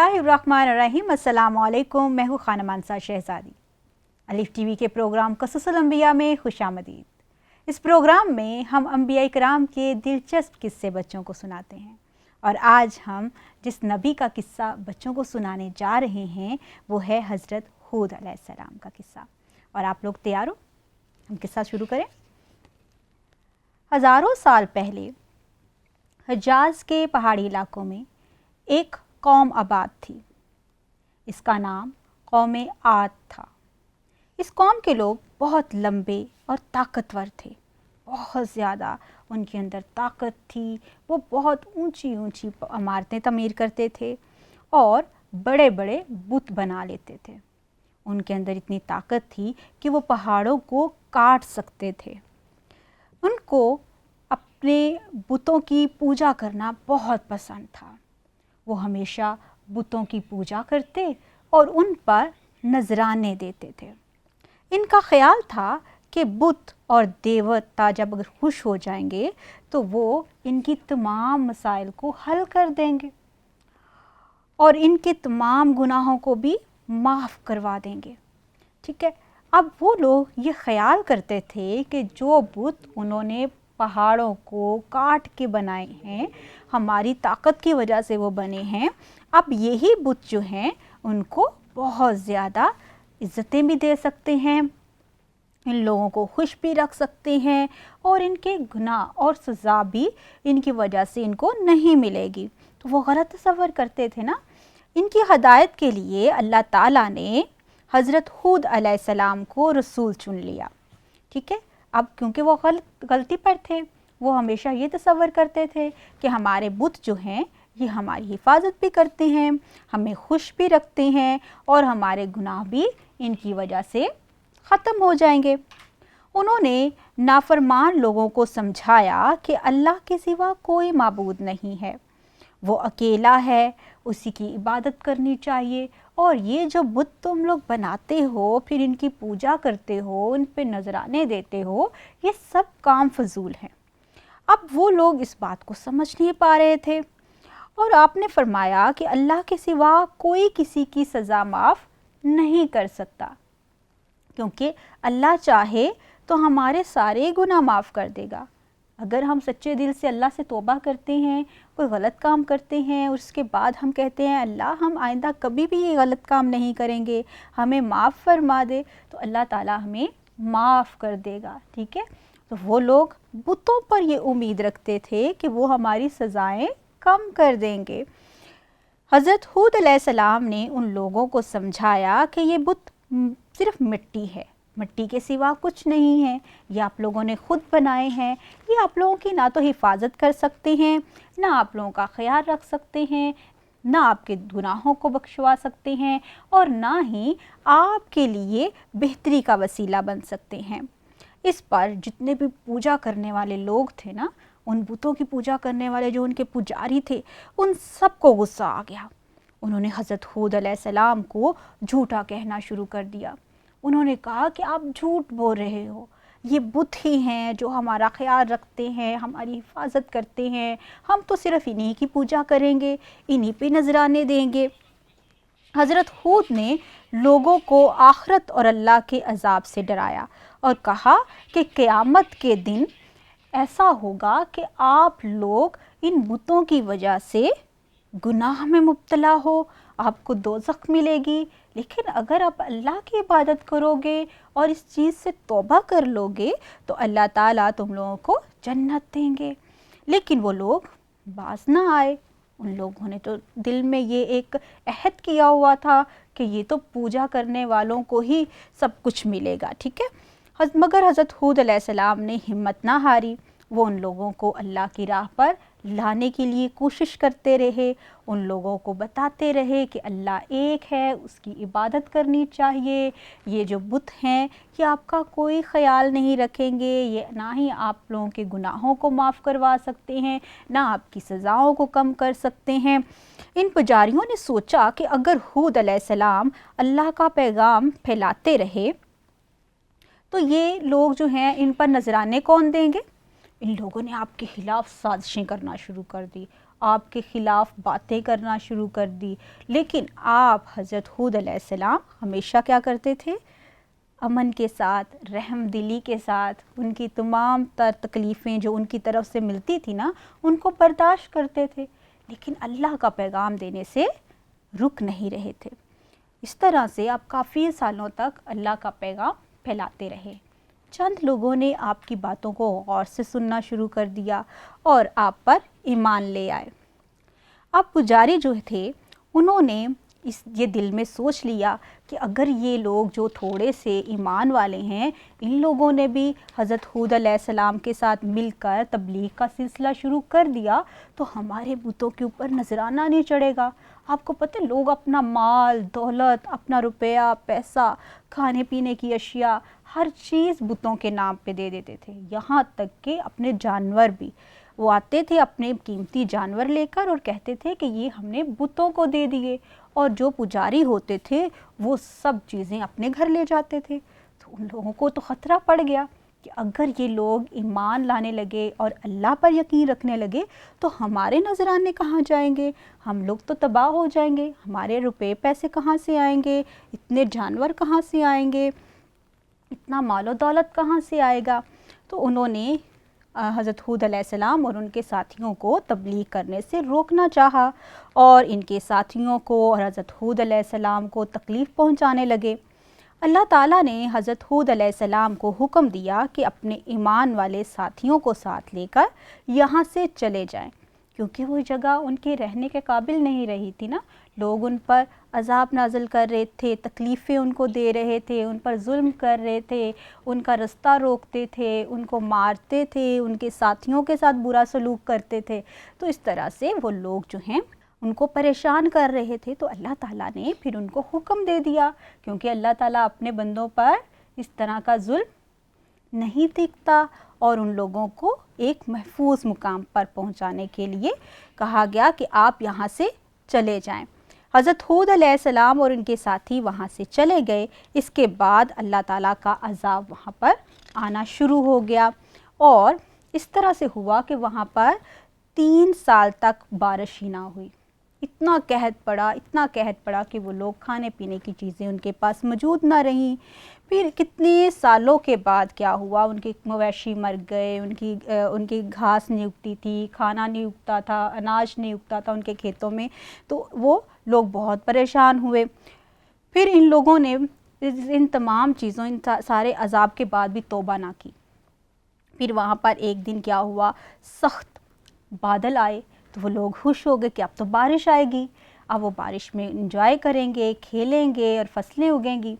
बिस्मिल्लाहिर्रहमानिर्रहीम। अस्सलाम वालेकुम। मैं हूँ खानम मानसा शहज़ादी। अलिफ टीवी के प्रोग्राम क़ससुल अंबिया में खुशामदीद। इस प्रोग्राम में हम अंबिया कराम के दिलचस्प किस्से बच्चों को सुनाते हैं और आज हम जिस नबी का किस्सा बच्चों को सुनाने जा रहे हैं वो है हज़रत हूद अलैहिस्सलाम का किस्सा। और आप लोग तैयार हो? हम किस्सा शुरू करें। हज़ारों साल पहले हिजाज के पहाड़ी इलाकों में एक कौम आबाद थी। इसका नाम कौम आद था। इस कौम के लोग बहुत लंबे और ताकतवर थे, बहुत ज़्यादा उनके अंदर ताकत थी। वो बहुत ऊंची ऊंची इमारतें तमीर करते थे और बड़े बड़े बुत बना लेते थे। उनके अंदर इतनी ताकत थी कि वो पहाड़ों को काट सकते थे। उनको अपने बुतों की पूजा करना बहुत पसंद था। वो हमेशा बुतों की पूजा करते और उन पर नजराने देते थे। इनका ख्याल था कि बुत और देवता जब अगर खुश हो जाएंगे तो वो इनकी तमाम मसाइल को हल कर देंगे और इनके तमाम गुनाहों को भी माफ़ करवा देंगे। ठीक है, अब वो लोग ये ख्याल करते थे कि जो बुत उन्होंने पहाड़ों को काट के बनाए हैं, हमारी ताकत की वजह से वो बने हैं, अब यही बुत जो हैं उनको बहुत ज़्यादा इज़्ज़तें भी दे सकते हैं, इन लोगों को खुश भी रख सकते हैं और इनके गुनाह और सज़ा भी इनकी वजह से इनको नहीं मिलेगी। तो वो गलत तसव्वुर करते थे ना। इनकी हदायत के लिए अल्लाह ताला ने हज़रत हूद अलैहिस्सलाम को रसूल चुन लिया। ठीक है, अब क्योंकि वो गलती पर थे, वो हमेशा ये तसव्वुर करते थे कि हमारे बुत जो हैं ये हमारी हिफाजत भी करते हैं, हमें खुश भी रखते हैं और हमारे गुनाह भी इनकी वजह से ख़त्म हो जाएंगे। उन्होंने नाफरमान लोगों को समझाया कि अल्लाह के सिवा कोई माबूद नहीं है, वो अकेला है, उसी की इबादत करनी चाहिए और ये जो बुत तुम लोग बनाते हो, फिर इनकी पूजा करते हो, इन पे नजराने देते हो, ये सब काम फजूल हैं। अब वो लोग इस बात को समझ नहीं पा रहे थे और आपने फरमाया कि अल्लाह के सिवा कोई किसी की सज़ा माफ़ नहीं कर सकता, क्योंकि अल्लाह चाहे तो हमारे सारे गुनाह माफ़ कर देगा। अगर हम सच्चे दिल से अल्लाह से तौबा करते हैं, कोई गलत काम करते हैं और उसके बाद हम कहते हैं अल्लाह हम आइंदा कभी भी ये गलत काम नहीं करेंगे, हमें माफ़ फरमा दे, तो अल्लाह ताला हमें माफ़ कर देगा। ठीक है, तो वो लोग बुतों पर ये उम्मीद रखते थे कि वो हमारी सज़ाएं कम कर देंगे। हज़रत हूद अलैहिस्सलाम ने उन लोगों को समझाया कि ये बुत सिर्फ मिट्टी है, मिट्टी के सिवा कुछ नहीं है, ये आप लोगों ने खुद बनाए हैं, ये आप लोगों की ना तो हिफाजत कर सकते हैं, ना आप लोगों का ख्याल रख सकते हैं, ना आपके गुनाहों को बख्शवा सकते हैं और ना ही आपके लिए बेहतरी का वसीला बन सकते हैं। इस पर जितने भी पूजा करने वाले लोग थे ना, उन बुतों की पूजा करने वाले जो उनके पुजारी थे, उन सबको गुस्सा आ गया। उन्होंने हज़रत हूद अलैहिस्सलाम को झूठा कहना शुरू कर दिया। उन्होंने कहा कि आप झूठ बोल रहे हो, ये बुत ही हैं जो हमारा ख्याल रखते हैं, हमारी हिफाजत करते हैं, हम तो सिर्फ इन्हीं की पूजा करेंगे, इन्हीं पे नजराने देंगे। हज़रत हूद ने लोगों को आखिरत और अल्लाह के अजाब से डराया और कहा कि क़यामत के दिन ऐसा होगा कि आप लोग इन बुतों की वजह से गुनाह में मुब्तला हो, आपको दोज़ख मिलेगी, लेकिन अगर आप अल्लाह की इबादत करोगे और इस चीज़ से तौबा कर लोगे तो अल्लाह ताला तुम लोगों को जन्नत देंगे। लेकिन वो लोग बाज ना आए। उन लोगों ने तो दिल में ये एक अहद किया हुआ था कि ये तो पूजा करने वालों को ही सब कुछ मिलेगा। ठीक है, मगर हज़रत हूद अलैहिस्सलाम ने हिम्मत ना हारी। वो उन लोगों को अल्लाह की राह पर लाने के लिए कोशिश करते रहे, उन लोगों को बताते रहे कि अल्लाह एक है, उसकी इबादत करनी चाहिए, ये जो बुत हैं ये आपका कोई ख्याल नहीं रखेंगे, ये ना ही आप लोगों के गुनाहों को माफ़ करवा सकते हैं, ना आपकी सज़ाओं को कम कर सकते हैं। इन पुजारियों ने सोचा कि अगर हूद अलैहिस्सलाम अल्लाह का पैगाम फैलाते रहे तो ये लोग जो हैं इन पर नजराने कौन देंगे। इन लोगों ने आपके खिलाफ साजिशें करना शुरू कर दी। آپ کے خلاف باتیں کرنا شروع کر دی، لیکن آپ حضرت ہود علیہ السلام ہمیشہ کیا کرتے تھے؟ امن کے ساتھ، رحم دلی کے ساتھ ان کی تمام تر تکلیفیں جو ان کی طرف سے ملتی تھی نا ان کو برداشت کرتے تھے، لیکن اللہ کا پیغام دینے سے رک نہیں رہے تھے۔ اس طرح سے آپ کافی سالوں تک اللہ کا پیغام پھیلاتے رہے۔ چند لوگوں نے آپ کی باتوں کو غور سے سننا شروع کر دیا اور آپ پر ایمان لے آئے۔ اب پجاری جو تھے انہوں نے یہ دل میں سوچ لیا کہ اگر یہ لوگ جو تھوڑے سے ایمان والے ہیں ان لوگوں نے بھی حضرت ہود علیہ السلام کے ساتھ مل کر تبلیغ کا سلسلہ شروع کر دیا تو ہمارے بتوں کے اوپر نذرانہ نہیں چڑھے گا۔ آپ کو پتہ ہے لوگ اپنا مال دولت، اپنا روپیہ پیسہ، کھانے پینے کی اشیاء، ہر چیز بتوں کے نام پہ دے دیتے تھے، یہاں تک کہ اپنے جانور بھی۔ وہ آتے تھے اپنے قیمتی جانور لے کر اور کہتے تھے کہ یہ ہم نے بتوں کو دے دیے، اور جو پجاری ہوتے تھے وہ سب چیزیں اپنے گھر لے جاتے تھے۔ تو ان لوگوں کو تو خطرہ پڑ گیا کہ اگر یہ لوگ ایمان لانے لگے اور اللہ پر یقین رکھنے لگے تو ہمارے نذرانے کہاں جائیں گے؟ ہم لوگ تو تباہ ہو جائیں گے، ہمارے روپے پیسے کہاں سے آئیں گے؟ اتنے جانور کہاں سے آئیں گے؟ اتنا مال و دولت کہاں سے آئے گا؟ تو انہوں نے حضرت ہود علیہ السلام اور ان کے ساتھیوں کو تبلیغ کرنے سے روکنا چاہا اور ان کے ساتھیوں کو اور حضرت ہود علیہ السلام کو تکلیف پہنچانے لگے۔ اللہ تعالیٰ نے حضرت ہود علیہ السلام کو حکم دیا کہ اپنے ایمان والے ساتھیوں کو ساتھ لے کر یہاں سے چلے جائیں، کیونکہ وہ جگہ ان کے رہنے کے قابل نہیں رہی تھی نا۔ لوگ ان پر عذاب نازل کر رہے تھے، تکلیفیں ان کو دے رہے تھے، ان پر ظلم کر رہے تھے، ان کا رستہ روکتے تھے، ان کو مارتے تھے، ان کے ساتھیوں کے ساتھ برا سلوک کرتے تھے۔ تو اس طرح سے وہ لوگ جو ہیں ان کو پریشان کر رہے تھے۔ تو اللہ تعالیٰ نے پھر ان کو حکم دے دیا، کیونکہ اللہ تعالیٰ اپنے بندوں پر اس طرح کا ظلم نہیں دیکھتا، اور ان لوگوں کو ایک محفوظ مقام پر پہنچانے کے لیے کہا گیا کہ آپ یہاں سے چلے جائیں۔ حضرت ہود علیہ السلام اور ان کے ساتھی وہاں سے چلے گئے۔ اس کے بعد اللہ تعالیٰ کا عذاب وہاں پر آنا شروع ہو گیا، اور اس طرح سے ہوا کہ وہاں پر 3 سال تک بارش ہی نہ ہوئی۔ اتنا قحط پڑا کہ وہ لوگ کھانے پینے کی چیزیں ان کے پاس موجود نہ رہیں۔ پھر کتنے سالوں کے بعد کیا ہوا، ان کے مویشی مر گئے، ان کی گھاس نہیں اگتی تھی، کھانا نہیں اگتا تھا، اناج نہیں اگتا تھا ان کے کھیتوں میں، تو وہ لوگ بہت پریشان ہوئے۔ پھر ان لوگوں نے ان تمام چیزوں، ان سارے عذاب کے بعد بھی توبہ نہ کی۔ پھر وہاں پر ایک دن کیا ہوا، سخت بادل آئے، تو وہ لوگ خوش ہو گئے کہ اب تو بارش آئے گی، اب وہ بارش میں انجوائے کریں گے، کھیلیں گے اور فصلیں اگیں گی۔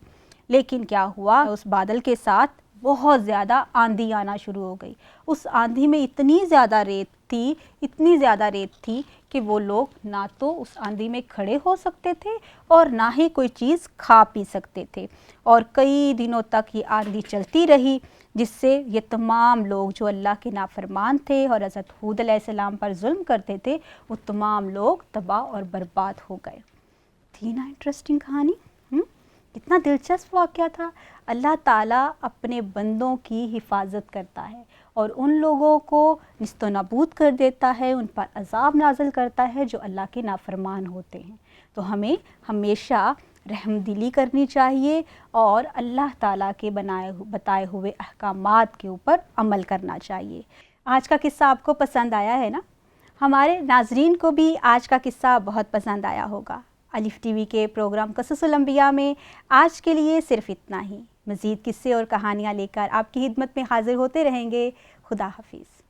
لیکن کیا ہوا، اس بادل کے ساتھ بہت زیادہ آندھی آنا شروع ہو گئی۔ اس آندھی میں اتنی زیادہ ریت تھی کہ وہ لوگ نہ تو اس آندھی میں کھڑے ہو سکتے تھے اور نہ ہی کوئی چیز کھا پی سکتے تھے، اور کئی دنوں تک یہ آندھی چلتی رہی، جس سے یہ تمام لوگ جو اللہ کے نافرمان تھے اور حضرت ہود علیہ السلام پر ظلم کرتے تھے وہ تمام لوگ تباہ اور برباد ہو گئے۔ تھی نا انٹرسٹنگ کہانی؟ کتنا دلچسپ واقعہ تھا۔ اللہ تعالیٰ اپنے بندوں کی حفاظت کرتا ہے اور ان لوگوں کو نیست و نابود کر دیتا ہے، ان پر عذاب نازل کرتا ہے جو اللہ کے نافرمان ہوتے ہیں۔ تو ہمیں ہمیشہ رحم دلی کرنی چاہیے اور اللہ تعالیٰ کے بتائے ہوئے احکامات کے اوپر عمل کرنا چاہیے۔ آج کا قصہ آپ کو پسند آیا ہے نا؟ ہمارے ناظرین کو بھی آج کا قصہ بہت پسند آیا ہوگا۔ الف ٹی وی کے پروگرام قصص الانبیاء میں آج کے لیے صرف اتنا ہی۔ مزید قصے اور کہانیاں لے کر آپ کی خدمت میں حاضر ہوتے رہیں گے۔ خدا حافظ۔